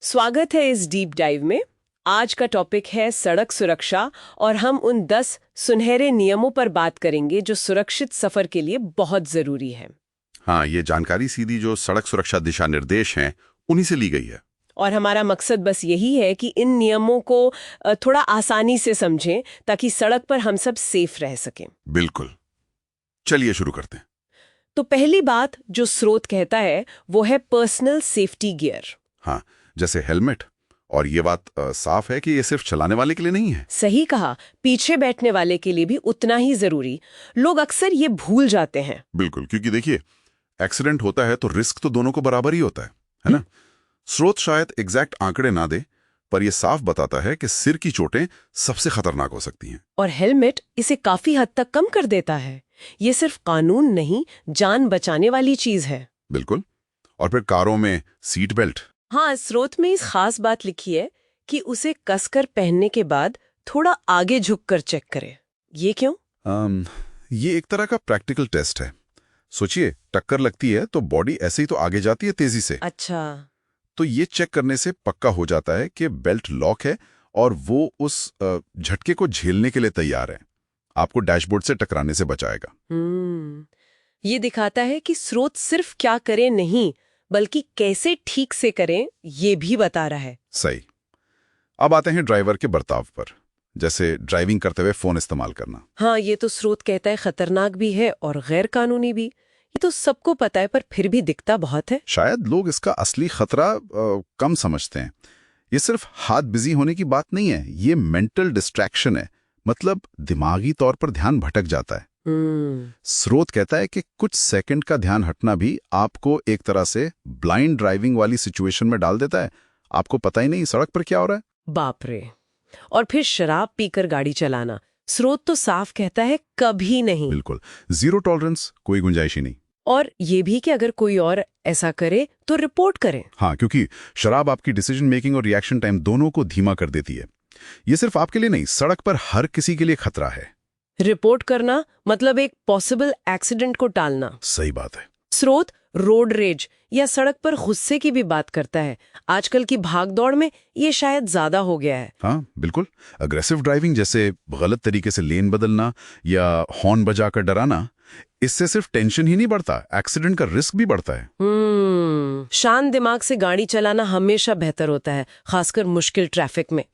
स्वागत है इस डीप डाइव में। आज का टॉपिक है सड़क सुरक्षा और हम उन 10 सुनहरे नियमों पर बात करेंगे जो सुरक्षित सफर के लिए बहुत जरूरी है। हाँ, ये जानकारी सीधी जो सड़क सुरक्षा दिशा निर्देश हैं उन्हीं से ली गई है। और हमारा मकसद बस यही है कि इन नियमों को थोड़ा आसानी से समझें ताकि सड़क पर हम सब सेफ रह सकें। बिल्कुल, चलिए शुरू करते हैं। तो पहली बात जो स्रोत कहता है वो है पर्सनल सेफ्टी गियर। हाँ, जैसे हेलमेट। और ये बात साफ है कि ये सिर्फ चलाने वाले के लिए नहीं है। सही कहा, पीछे बैठने वाले के लिए भी उतना ही जरूरी। लोग अक्सर ये भूल जाते हैं। बिल्कुल, क्योंकि देखिए, एक्सीडेंट होता है तो रिस्क तो दोनों को बराबर ही होता है ना। स्रोत शायद एग्जैक्ट आंकड़े ना दे, पर यह साफ बताता है कि सिर की चोटें सबसे खतरनाक हो सकती हैं। और हेलमेट इसे काफी हद तक कम कर देता है। ये सिर्फ कानून नहीं, जान बचाने वाली चीज है। बिल्कुल। और फिर कारों में सीट बेल्ट। हाँ, स्रोत में इस खास बात लिखी है कि उसे कसकर पहनने के बाद थोड़ा आगे झुककर चेक करें। ये क्यों? ये एक तरह का प्रैक्टिकल टेस्ट है। सोचिए, टक्कर लगती है तो बॉडी ऐसे ही तो आगे जाती है तेजी से। अच्छा। तो ये चेक करने से पक्का हो जाता है कि बेल्ट लॉक है और वो उस झटके को झेलने के लिए तैयार है। आपको डैशबोर्ड से टकराने से बचाएगा। ये दिखाता है कि स्रोत सिर्फ क्या करें नहीं, बल्कि कैसे ठीक से करें ये भी बता रहा है। सही। अब आते हैं ड्राइवर के बर्ताव पर, जैसे ड्राइविंग करते हुए फोन इस्तेमाल करना। हाँ, ये तो स्रोत कहता है खतरनाक भी है और गैर कानूनी भी। ये तो सबको पता है, पर फिर भी दिखता बहुत है। शायद लोग इसका असली खतरा कम समझते हैं। ये सिर्फ हाथ बिजी होने की बात नहीं है, ये मेंटल डिस्ट्रैक्शन है। मतलब दिमागी तौर पर ध्यान भटक जाता है। स्रोत कहता है कि कुछ सेकंड का ध्यान हटना भी आपको एक तरह से ब्लाइंड ड्राइविंग वाली सिचुएशन में डाल देता है। आपको पता ही नहीं सड़क पर क्या हो रहा है। बाप रे। और फिर शराब पीकर गाड़ी चलाना, स्रोत तो साफ कहता है कभी नहीं। बिल्कुल, जीरो टॉलरेंस, कोई गुंजाइश ही नहीं। और ये भी कि अगर कोई और ऐसा करे तो रिपोर्ट करें। हाँ, क्योंकि शराब आपकी डिसीजन मेकिंग और रिएक्शन टाइम दोनों को धीमा कर देती है। ये सिर्फ आपके लिए नहीं, सड़क पर हर किसी के लिए खतरा है। रिपोर्ट करना मतलब एक पॉसिबल एक्सीडेंट को टालना। सही बात है। स्रोत रोड रेज या सड़क पर गुस्से की भी बात करता है। आजकल की भागदौड़ में ये शायद ज्यादा हो गया है। हाँ बिल्कुल, अग्रेसिव ड्राइविंग जैसे गलत तरीके से लेन बदलना या हॉर्न बजाकर डराना, इससे सिर्फ टेंशन ही नहीं बढ़ता, एक्सीडेंट का रिस्क भी बढ़ता है। शांत दिमाग से गाड़ी चलाना हमेशा बेहतर होता है, खासकर मुश्किल ट्रैफिक में।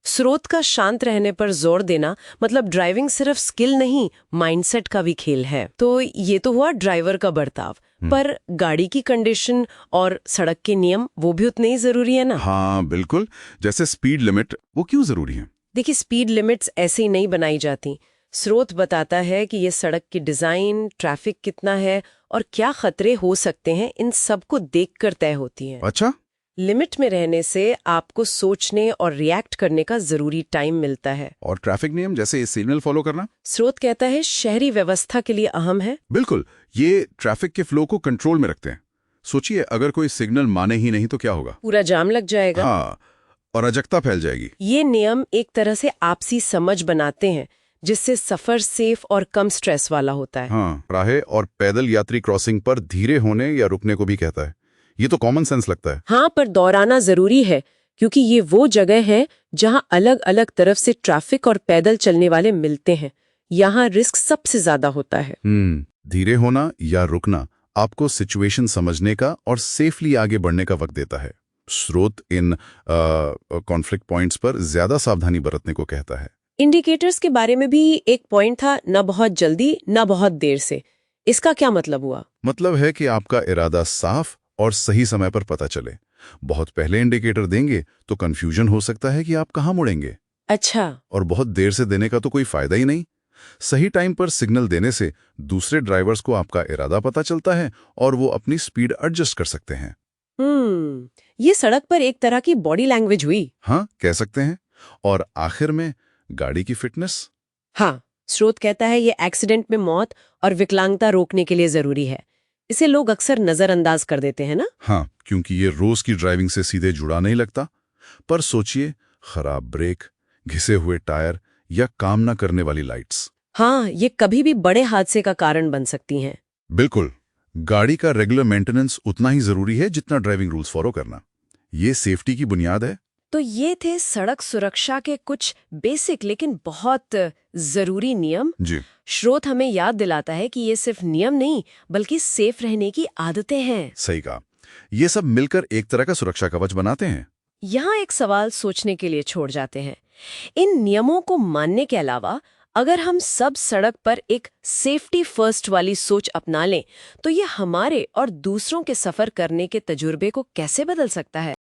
स्रोत का शांत रहने पर जोर देना मतलब ड्राइविंग सिर्फ स्किल नहीं, माइंडसेट का भी खेल है। तो ये तो हुआ ड्राइवर का बर्ताव, पर गाड़ी की कंडीशन और सड़क के नियम वो भी उतने ही जरूरी है ना। हाँ बिल्कुल, जैसे स्पीड लिमिट, वो क्यों जरूरी है? देखिए, स्पीड लिमिट्स ऐसे ही नहीं बनाई जाती। स्रोत बताता है कि ये सड़क की डिजाइन, ट्रैफिक कितना है और क्या खतरे हो सकते हैं, इन सबको देखकर तय होती है। अच्छा। लिमिट में रहने से आपको सोचने और रिएक्ट करने का जरूरी टाइम मिलता है। और ट्रैफिक नियम जैसे सिग्नल फॉलो करना, स्रोत कहता है शहरी व्यवस्था के लिए अहम है। बिल्कुल, ये ट्रैफिक के फ्लो को कंट्रोल में रखते हैं। सोचिए, अगर कोई सिग्नल माने ही नहीं तो क्या होगा? पूरा जाम लग जाएगा। हाँ, और अराजकता फैल जाएगी। ये नियम एक तरह से आपसी समझ बनाते हैं, जिससे सफर सेफ और कम स्ट्रेस वाला होता है। हाँ, राहें और पैदल यात्री क्रॉसिंग पर धीरे होने या रुकने को भी कहता है। ये तो कॉमन सेंस लगता है। हाँ, पर दोहराना जरूरी है, क्योंकि ये वो जगह है जहाँ अलग अलग तरफ से ट्रैफिक और पैदल चलने वाले मिलते हैं। यहाँ रिस्क सबसे ज्यादा होता है। धीरे होना या रुकना आपको सिचुएशन समझने का और सेफली आगे बढ़ने का वक्त देता है। स्रोत इन कॉन्फ्लिक्ट पॉइंट्स पर ज्यादा सावधानी बरतने को कहता है। इंडिकेटर्स के बारे में भी एक पॉइंट था, न बहुत जल्दी न बहुत देर से। इसका क्या मतलब हुआ? मतलब है कि आपका इरादा साफ और सही समय पर पता चले। बहुत पहले इंडिकेटर देंगे तो कंफ्यूजन हो सकता है कि आप कहाँ मुड़ेंगे। अच्छा। और बहुत देर से देने का तो कोई फायदा ही नहीं। सही टाइम पर सिग्नल देने से दूसरे ड्राइवर्स को आपका इरादा पता चलता है और वो अपनी स्पीड एडजस्ट कर सकते हैं। ये सड़क पर एक तरह की बॉडी लैंग्वेज हुई। हाँ, कह सकते हैं। और आखिर में गाड़ी की फिटनेस। हाँ, स्रोत कहता है ये एक्सीडेंट में मौत और विकलांगता रोकने के लिए जरूरी है। इसे लोग अक्सर नजरअंदाज कर देते हैं ना। हाँ, क्योंकि ये रोज की ड्राइविंग से सीधे जुड़ा नहीं लगता। पर सोचिए, खराब ब्रेक, घिसे हुए टायर या काम न करने वाली लाइट्स। हाँ, ये कभी भी बड़े हादसे का कारण बन सकती हैं। बिल्कुल, गाड़ी का रेगुलर मेंटेनेंस उतना ही जरूरी है जितना ड्राइविंग रूल्स फॉलो करना। ये सेफ्टी की बुनियाद है। तो ये थे सड़क सुरक्षा के कुछ बेसिक लेकिन बहुत जरूरी नियम। जी। स्रोत हमें याद दिलाता है कि ये सिर्फ नियम नहीं बल्कि सेफ रहने की आदतें हैं। सही कहा। ये सब मिलकर एक तरह का सुरक्षा कवच बनाते हैं। यहाँ एक सवाल सोचने के लिए छोड़ जाते हैं। इन नियमों को मानने के अलावा अगर हम सब सड़क पर एक सेफ्टी फर्स्ट वाली सोच अपना लें तो ये हमारे और दूसरों के सफर करने के तजुर्बे को कैसे बदल सकता है?